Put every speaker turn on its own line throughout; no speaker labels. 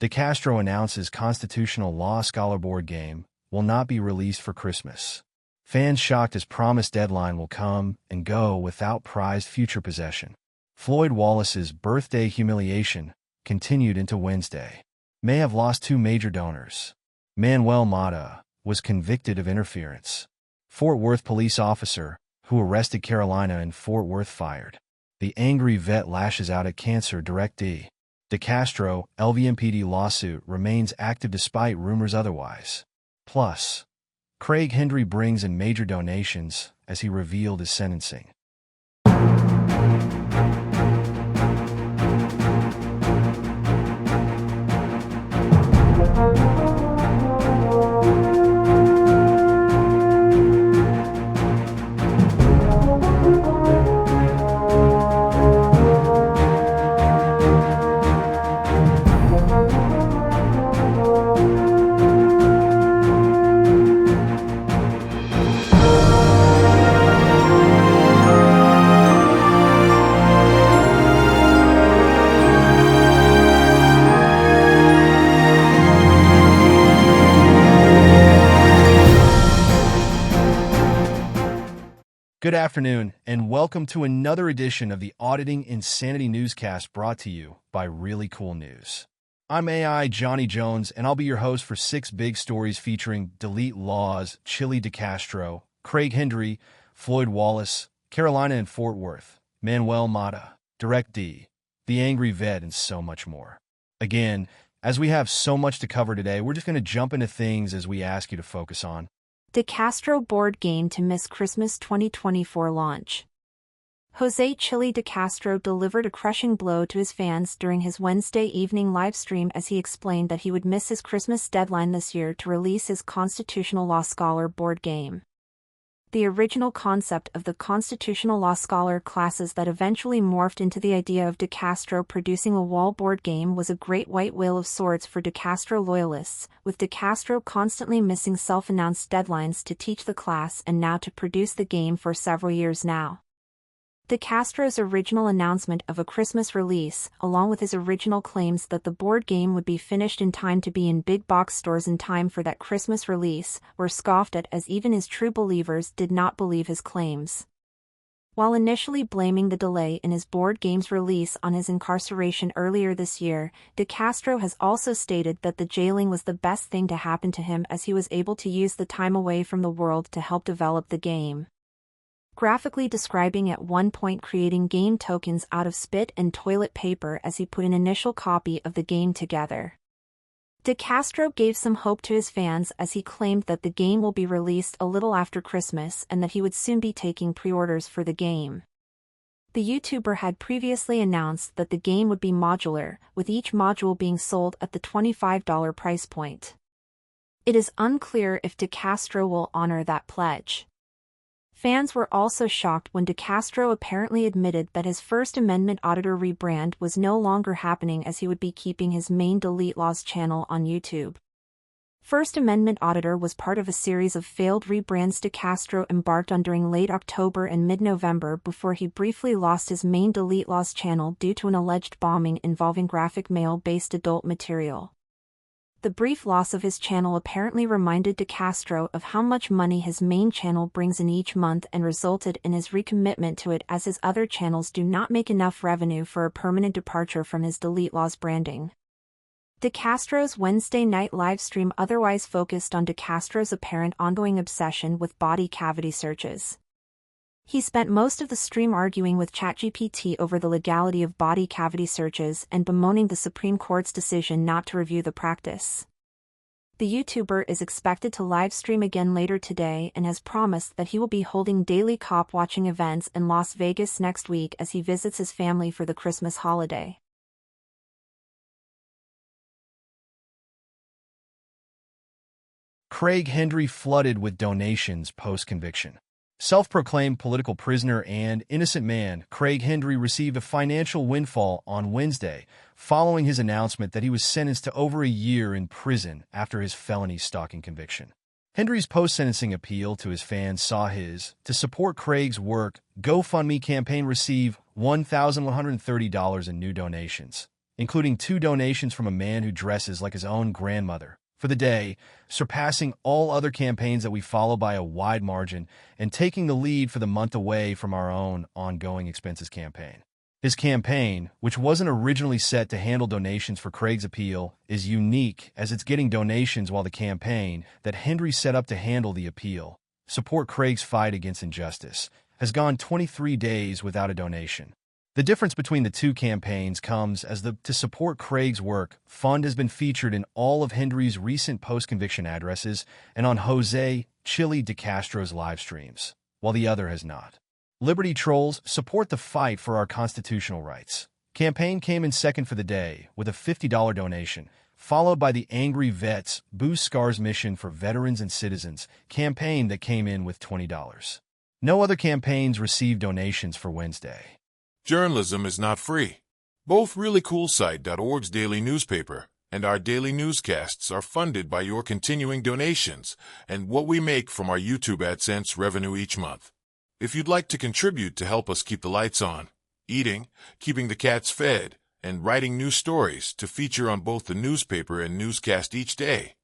DeCastro announces constitutional law scholar board game will not be released for Christmas. Fans shocked as promised deadline will come and go without prized future possession. Floyd Wallace's birthday humiliation continued into Wednesday. May have lost two major donors. Manuel Mata was convicted of interference. Fort Worth police officer who arrested Carolina in Fort Worth fired. The angry vet lashes out at cancer directee. DeCastro LVMPD lawsuit remains active despite rumors otherwise. Plus, Craig Hendry brings in major donations as he revealed his sentencing. Good afternoon, and welcome to another edition of the Auditing Insanity Newscast brought to you by ReallyCoolNews. I'm AI Johnny Jones, and I'll be your host for 6 big stories featuring Delete Laws, Chili DeCastro, Craig Hendry, Floyd Wallace, Carolina and Fort Worth, Manuel Mata, Direct D, The Angry Vet, and so much more. Again, as we have so much to cover today, we're just going to jump into things as we ask you to focus on.
DeCastro board game to miss Christmas 2024 launch. Jose Chili DeCastro delivered a crushing blow to his fans during his Wednesday evening live stream as he explained that he would miss his Christmas deadline this year to release his Constitutional Law Scholar board game. The original concept of the Constitutional Law Scholar classes that eventually morphed into the idea of DeCastro producing a wall board game was a great white whale of sorts for DeCastro loyalists, with DeCastro constantly missing self-announced deadlines to teach the class and now to produce the game for several years now. DeCastro's original announcement of a Christmas release, along with his original claims that the board game would be finished in time to be in big box stores in time for that Christmas release, were scoffed at as even his true believers did not believe his claims. While initially blaming the delay in his board game's release on his incarceration earlier this year, DeCastro has also stated that the jailing was the best thing to happen to him as he was able to use the time away from the world to help develop the game. Graphically describing at one point creating game tokens out of spit and toilet paper as he put an initial copy of the game together. DeCastro gave some hope to his fans as he claimed that the game will be released a little after Christmas and that he would soon be taking pre-orders for the game. The YouTuber had previously announced that the game would be modular, with each module being sold at the $25 price point. It is unclear if DeCastro will honor that pledge. Fans were also shocked when DeCastro apparently admitted that his First Amendment Auditor rebrand was no longer happening as he would be keeping his main Delete Laws channel on YouTube. First Amendment Auditor was part of a series of failed rebrands DeCastro embarked on during late October and mid-November before he briefly lost his main Delete Laws channel due to an alleged bombing involving graphic male-based adult material. The brief loss of his channel apparently reminded DeCastro of how much money his main channel brings in each month and resulted in his recommitment to it as his other channels do not make enough revenue for a permanent departure from his Delete Laws branding. DeCastro's Wednesday night livestream otherwise focused on DeCastro's apparent ongoing obsession with body cavity searches. He spent most of the stream arguing with ChatGPT over the legality of body cavity searches and bemoaning the Supreme Court's decision not to review the practice. The YouTuber is expected to live stream again later today and has promised that he will be holding daily cop-watching events in Las Vegas next week as he visits his family for the Christmas holiday.
Craig Hendry flooded with donations post-conviction. Self-proclaimed political prisoner and innocent man, Craig Hendry received a financial windfall on Wednesday following his announcement that he was sentenced to over a year in prison after his felony stalking conviction. Hendry's post-sentencing appeal to his fans saw his To Support Craig's Work GoFundMe campaign receive $1,130 in new donations. including 2 donations from a man who dresses like his own grandmother for the day, surpassing all other campaigns that we follow by a wide margin and taking the lead for the month away from our own ongoing expenses campaign. His campaign, which wasn't originally set to handle donations for Craig's appeal, is unique as it's getting donations while the campaign that Henry set up to handle the appeal, support Craig's fight against injustice, has gone 23 days without a donation. The difference between the 2 campaigns comes as the To Support Craig's Work fund has been featured in all of Henry's recent post-conviction addresses and on Jose Chili de Castro's live streams, while the other has not. Liberty Trolls Support the Fight for Our Constitutional Rights campaign came in second for the day with a $50 donation, followed by the Angry Vets Boost Scars Mission for Veterans and Citizens campaign that came in with $20. No other campaigns received donations for Wednesday.
Journalism is not free. Both ReallyCoolSite.org's daily newspaper and our daily newscasts are funded by your continuing donations and what we make from our YouTube AdSense revenue each month. If you'd like to contribute to help us keep the lights on, eating, keeping the cats fed, and writing new stories to feature on both the newspaper and newscast each day,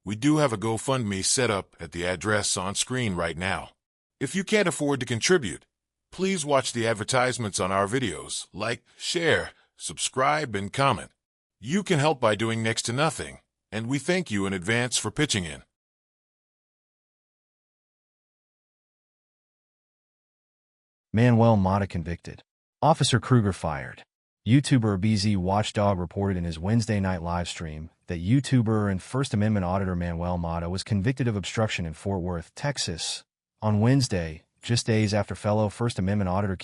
we do have a GoFundMe set up at the address on screen right now. If you can't afford to contribute, please watch the advertisements on our videos, like, share, subscribe, and comment. You can help by doing next to nothing, and we thank you in advance for pitching in.
Manuel Mata convicted. Officer Kruger fired. YouTuber BZ Watchdog reported in his Wednesday night live stream that YouTuber and First Amendment auditor Manuel Mata was convicted of obstruction in Fort Worth, Texas, on Wednesday, just days after fellow First Amendment auditor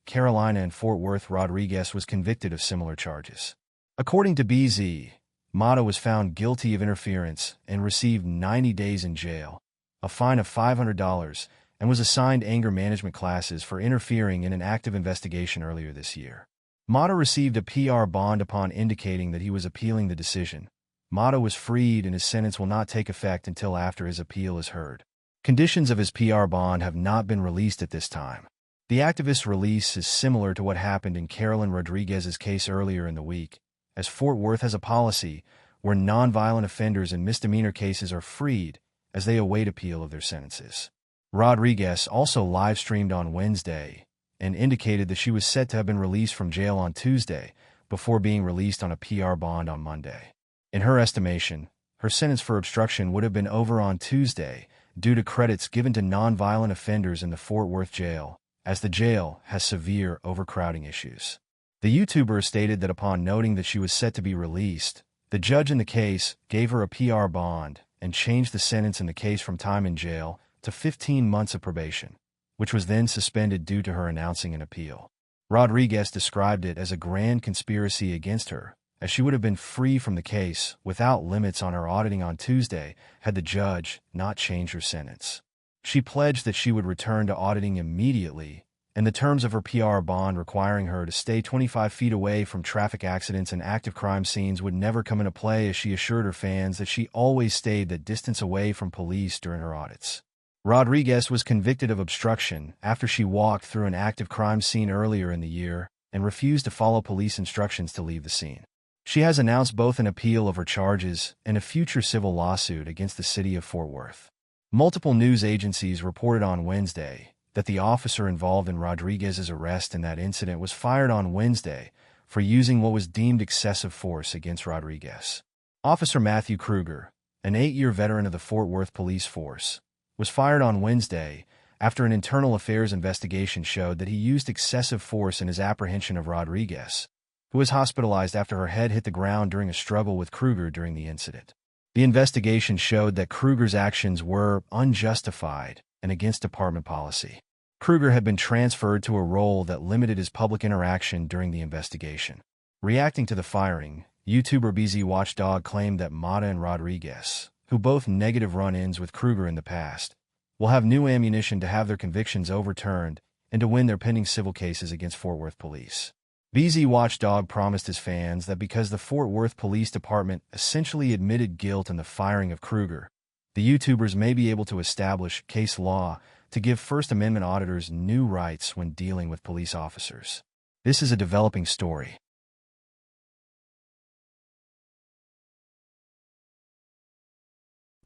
Carolina in Fort Worth Rodriguez was convicted of similar charges. According to BZ, Mata was found guilty of interference and received 90 days in jail, a fine of $500, and was assigned anger management classes for interfering in an active investigation earlier this year. Mata received a PR bond upon indicating that he was appealing the decision. Mata was freed and his sentence will not take effect until after his appeal is heard. Conditions of his PR bond have not been released at this time. The activist's release is similar to what happened in Carolyn Rodriguez's case earlier in the week, as Fort Worth has a policy where nonviolent offenders in misdemeanor cases are freed as they await appeal of their sentences. Rodriguez also live-streamed on Wednesday and indicated that she was set to have been released from jail on Tuesday before being released on a PR bond on Monday. In her estimation, her sentence for obstruction would have been over on Tuesday due to credits given to nonviolent offenders in the Fort Worth jail, as the jail has severe overcrowding issues. The YouTuber stated that upon noting that she was set to be released, the judge in the case gave her a PR bond and changed the sentence in the case from time in jail to 15 months of probation, which was then suspended due to her announcing an appeal. Rodriguez described it as a grand conspiracy against her, as she would have been free from the case without limits on her auditing on Tuesday had the judge not changed her sentence. She pledged that she would return to auditing immediately, and the terms of her PR bond requiring her to stay 25 feet away from traffic accidents and active crime scenes would never come into play, as she assured her fans that she always stayed that distance away from police during her audits. Rodriguez was convicted of obstruction after she walked through an active crime scene earlier in the year and refused to follow police instructions to leave the scene. She has announced both an appeal of her charges and a future civil lawsuit against the city of Fort Worth. Multiple news agencies reported on Wednesday that the officer involved in Rodriguez's arrest in that incident was fired on Wednesday for using what was deemed excessive force against Rodriguez. Officer Matthew Kruger, an 8-year veteran of the Fort Worth police force, was fired on Wednesday after an internal affairs investigation showed that he used excessive force in his apprehension of Rodriguez, who was hospitalized after her head hit the ground during a struggle with Kruger during the incident. The investigation showed that Kruger's actions were unjustified and against department policy. Kruger had been transferred to a role that limited his public interaction during the investigation. Reacting to the firing, YouTuber BZ Watchdog claimed that Mata and Rodriguez, who both negative run-ins with Kruger in the past, will have new ammunition to have their convictions overturned and to win their pending civil cases against Fort Worth police. BZ Watchdog promised his fans that because the Fort Worth Police Department essentially admitted guilt in the firing of Kruger, the YouTubers may be able to establish case law to give First Amendment auditors new rights when dealing with police officers. This is a developing story.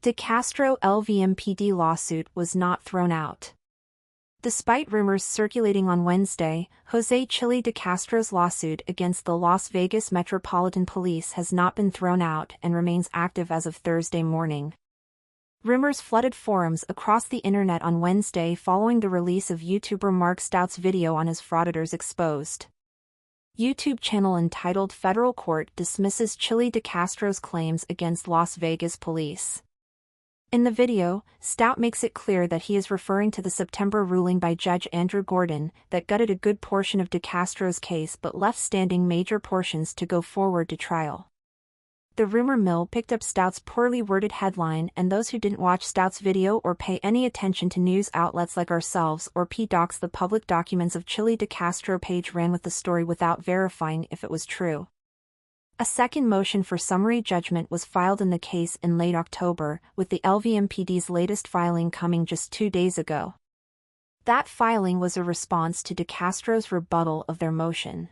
DeCastro LVMPD lawsuit was not thrown out. Despite rumors circulating on Wednesday, Jose Chili DeCastro's lawsuit against the Las Vegas Metropolitan Police has not been thrown out and remains active as of Thursday morning. Rumors flooded forums across the internet on Wednesday following the release of YouTuber Mark Stout's video on his frauditors exposed. YouTube channel entitled Federal Court Dismisses Chili DeCastro's Claims Against Las Vegas Police. In the video, Stout makes it clear that he is referring to the September ruling by Judge Andrew Gordon that gutted a good portion of DeCastro's case but left standing major portions to go forward to trial. The rumor mill picked up Stout's poorly worded headline, and those who didn't watch Stout's video or pay any attention to news outlets like ourselves or PDocs the public documents of Chili DeCastro page ran with the story without verifying if it was true. A second motion for summary judgment was filed in the case in late October, with the LVMPD's latest filing coming just 2 days ago. That filing was a response to DeCastro's rebuttal of their motion.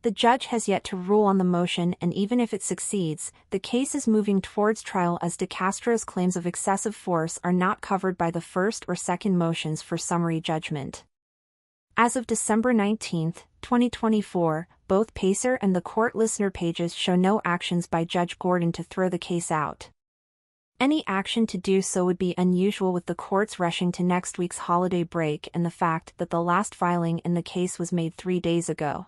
The judge has yet to rule on the motion, and even if it succeeds, the case is moving towards trial as DeCastro's claims of excessive force are not covered by the first or second motions for summary judgment. As of December 19, 2024, both Pacer and the court listener pages show no actions by Judge Gordon to throw the case out. Any action to do so would be unusual with the courts rushing to next week's holiday break and the fact that the last filing in the case was made 3 days ago.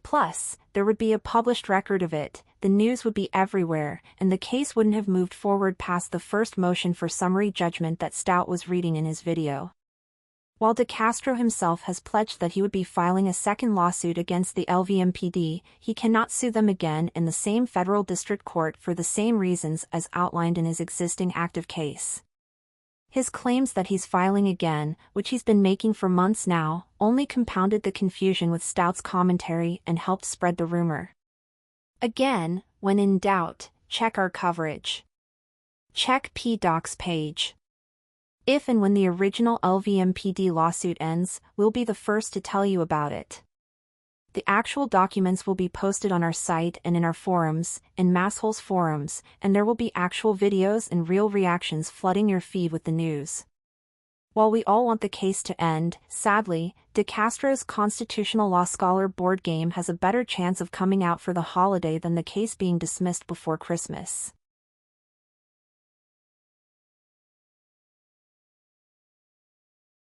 Plus, there would be a published record of it, the news would be everywhere, and the case wouldn't have moved forward past the first motion for summary judgment that Stout was reading in his video. While DeCastro himself has pledged that he would be filing a second lawsuit against the LVMPD, he cannot sue them again in the same federal district court for the same reasons as outlined in his existing active case. His claims that he's filing again, which he's been making for months now, only compounded the confusion with Stout's commentary and helped spread the rumor. Again, when in doubt, check our coverage. Check PDocs page. If and when the original LVMPD lawsuit ends, we'll be the first to tell you about it. The actual documents will be posted on our site and in our forums, in Massholes forums, and there will be actual videos and real reactions flooding your feed with the news. While we all want the case to end, sadly, DeCastro's Constitutional Law Scholar board game has a better chance of coming out for the holiday than the case being dismissed before Christmas.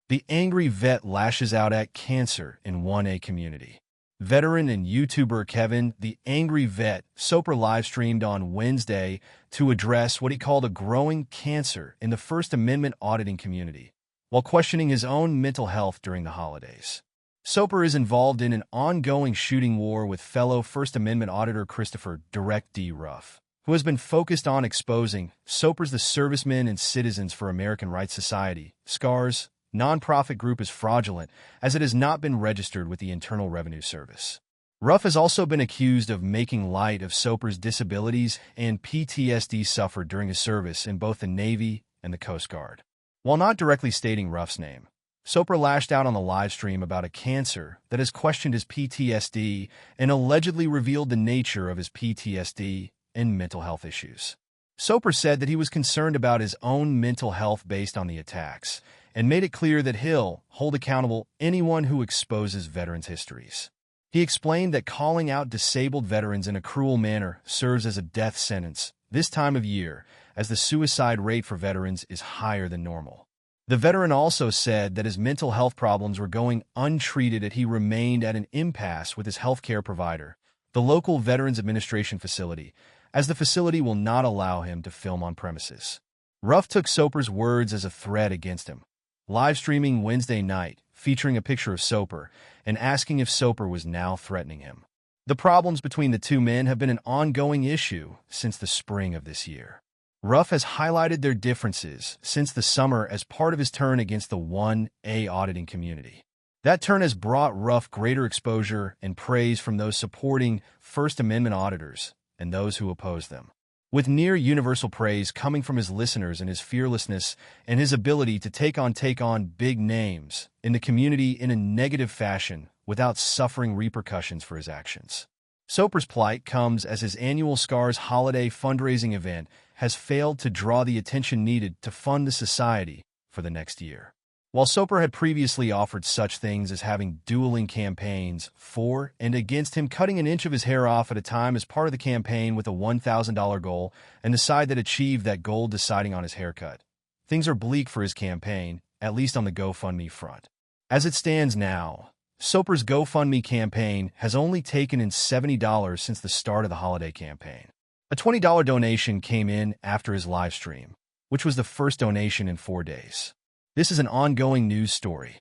The angry vet lashes out at cancer in 1A community. Veteran and YouTuber Kevin, the angry vet, Soper live-streamed on Wednesday to address what he called a growing cancer in the First Amendment auditing community, while questioning his own mental health during the holidays. Soper is involved in an ongoing shooting war with fellow First Amendment auditor Christopher Direct D. Ruff, who has been focused on exposing Soper's the Servicemen and Citizens for American Rights Society, SCAR's, nonprofit group is fraudulent, as it has not been registered with the Internal Revenue Service. Ruff has also been accused of making light of Soper's disabilities and PTSD suffered during his service in both the Navy and the Coast Guard. While not directly stating Ruff's name, Soper lashed out on the live stream about a cancer that has questioned his PTSD and allegedly revealed the nature of his PTSD and mental health issues. Soper said that he was concerned about his own mental health based on the attacks, and made it clear that he'll hold accountable anyone who exposes veterans' histories. He explained that calling out disabled veterans in a cruel manner serves as a death sentence this time of year, as the suicide rate for veterans is higher than normal. The veteran also said that his mental health problems were going untreated and he remained at an impasse with his healthcare provider, the local Veterans Administration facility, as the facility will not allow him to film on premises. Ruff took Soper's words as a threat against him, live streaming Wednesday night, featuring a picture of Soper, and asking if Soper was now threatening him. The problems between the two men have been an ongoing issue since the spring of this year. Ruff has highlighted their differences since the summer as part of his turn against the 1A auditing community. That turn has brought Ruff greater exposure and praise from those supporting First Amendment auditors and those who oppose them, with near universal praise coming from his listeners and his fearlessness and his ability to take on big names in the community in a negative fashion without suffering repercussions for his actions. Soper's plight comes as his annual Scars holiday fundraising event has failed to draw the attention needed to fund the society for the next year. While Soper had previously offered such things as having dueling campaigns for and against him cutting an inch of his hair off at a time as part of the campaign with a $1,000 goal and the side that achieved that goal deciding on his haircut, things are bleak for his campaign, at least on the GoFundMe front. As it stands now, Soper's GoFundMe campaign has only taken in $70 since the start of the holiday campaign. A $20 donation came in after his live stream, which was the first donation in 4 days. This is an ongoing news story.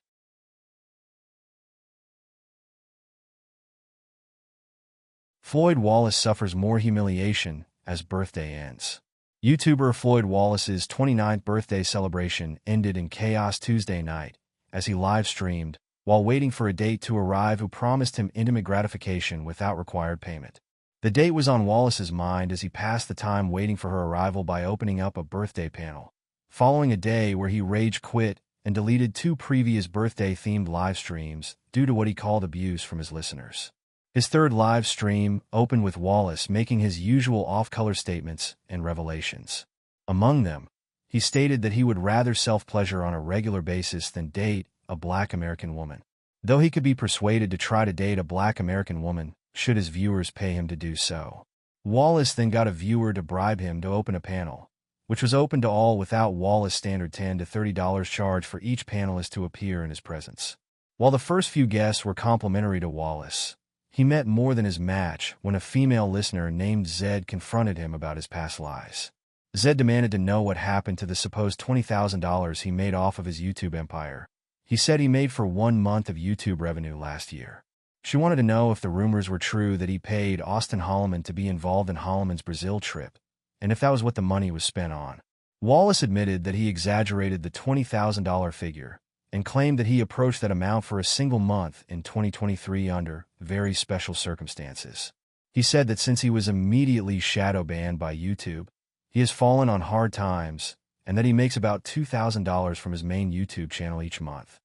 Floyd Wallace suffers more humiliation as birthday ends. YouTuber Floyd Wallace's 29th birthday celebration ended in chaos Tuesday night as he live-streamed while waiting for a date to arrive who promised him intimate gratification without required payment. The date was on Wallace's mind as he passed the time waiting for her arrival by opening up a birthday panel, following a day where he rage quit and deleted 2 previous birthday-themed live streams due to what he called abuse from his listeners. His third live stream opened with Wallace making his usual off-color statements and revelations. Among them, he stated that he would rather self-pleasure on a regular basis than date a Black American woman, though he could be persuaded to try to date a Black American woman should his viewers pay him to do so. Wallace then got a viewer to bribe him to open a panel, which was open to all without Wallace's standard $10 to $30 charge for each panelist to appear in his presence. While the first few guests were complimentary to Wallace, he met more than his match when a female listener named Zed confronted him about his past lies. Zed demanded to know what happened to the supposed $20,000 he made off of his YouTube empire. He said he made for 1 month of YouTube revenue last year. She wanted to know if the rumors were true that he paid Austin Holloman to be involved in Holloman's Brazil trip, and if that was what the money was spent on. Wallace admitted that he exaggerated the $20,000 figure and claimed that he approached that amount for a single month in 2023 under very special circumstances. He said that since he was immediately shadow banned by YouTube, he has fallen on hard times and that he makes about $2,000 from his main YouTube channel each month.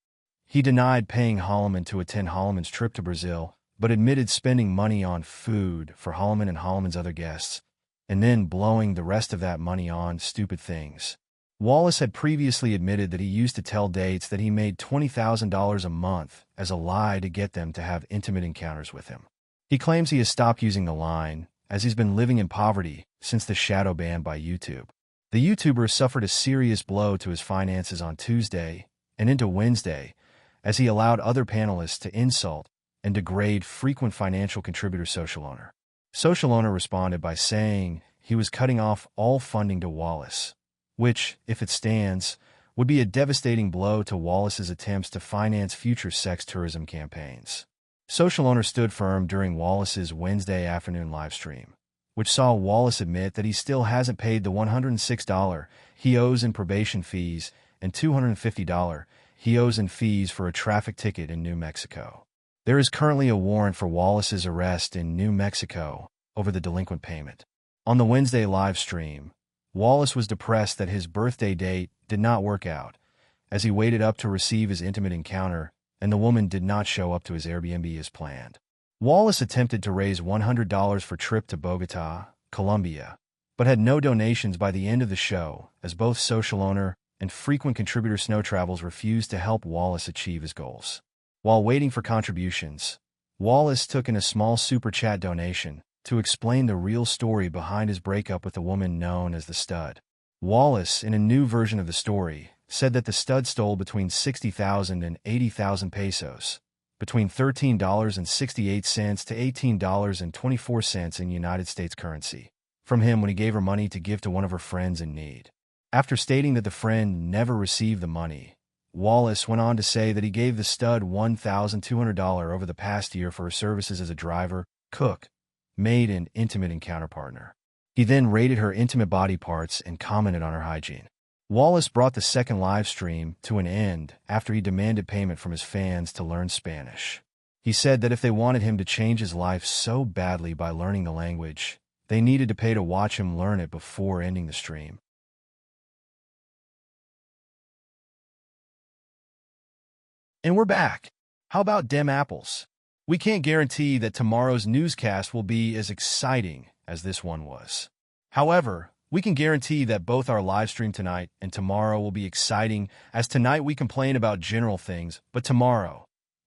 He denied paying Holloman to attend Holloman's trip to Brazil, but admitted spending money on food for Holloman and Holloman's other guests, and then blowing the rest of that money on stupid things. Wallace had previously admitted that he used to tell dates that he made $20,000 a month as a lie to get them to have intimate encounters with him. He claims he has stopped using the line, as he's been living in poverty since the shadow ban by YouTube. The YouTuber suffered a serious blow to his finances on Tuesday and into Wednesday, as he allowed other panelists to insult and degrade frequent financial contributor Social Owner. Social Owner responded by saying he was cutting off all funding to Wallace, which, if it stands, would be a devastating blow to Wallace's attempts to finance future sex tourism campaigns. Social Owner stood firm during Wallace's Wednesday afternoon livestream, which saw Wallace admit that he still hasn't paid the $106 he owes in probation fees and $250 he owes in fees for a traffic ticket in New Mexico. There is currently a warrant for Wallace's arrest in New Mexico over the delinquent payment. On the Wednesday live stream, Wallace was depressed that his birthday date did not work out, as he waited up to receive his intimate encounter and the woman did not show up to his Airbnb as planned. Wallace attempted to raise $100 for trip to Bogota, Colombia, but had no donations by the end of the show as both Social Owner and frequent contributor Snow Travels refused to help Wallace achieve his goals. While waiting for contributions, Wallace took in a small super chat donation to explain the real story behind his breakup with a woman known as the Stud. Wallace, in a new version of the story, said that the Stud stole between 60,000 and 80,000 pesos, between $13.68 to $18.24 in United States currency, from him when he gave her money to give to one of her friends in need. After stating that the friend never received the money, Wallace went on to say that he gave the Stud $1,200 over the past year for her services as a driver, cook, maid, and intimate encounter partner. He then rated her intimate body parts and commented on her hygiene. Wallace brought the second live stream to an end after he demanded payment from his fans to learn Spanish. He said that if they wanted him to change his life so badly by learning the language, they needed to pay to watch him learn it before ending the stream. And we're back. How about dem apples? We can't guarantee that tomorrow's newscast will be as exciting as this one was. However, we can guarantee that both our live stream tonight and tomorrow will be exciting, as tonight we complain about general things, but tomorrow,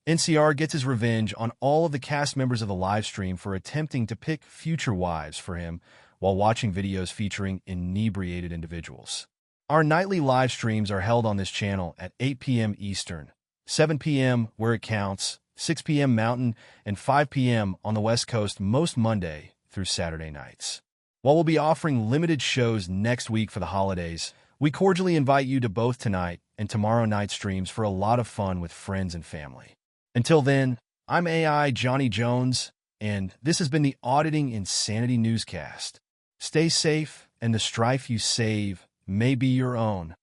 NCR gets his revenge on all of the cast members of the live stream for attempting to pick future wives for him while watching videos featuring inebriated individuals. Our nightly live streams are held on this channel at 8 p.m. Eastern, 7 p.m. where it counts, 6 p.m. Mountain, and 5 p.m. on the West Coast most Monday through Saturday nights. While we'll be offering limited shows next week for the holidays, we cordially invite you to both tonight and tomorrow night streams for a lot of fun with friends and family. Until then, I'm AI Johnny Jones, and this has been the Auditing Insanity Newscast. Stay safe, and the strife you save may be your own.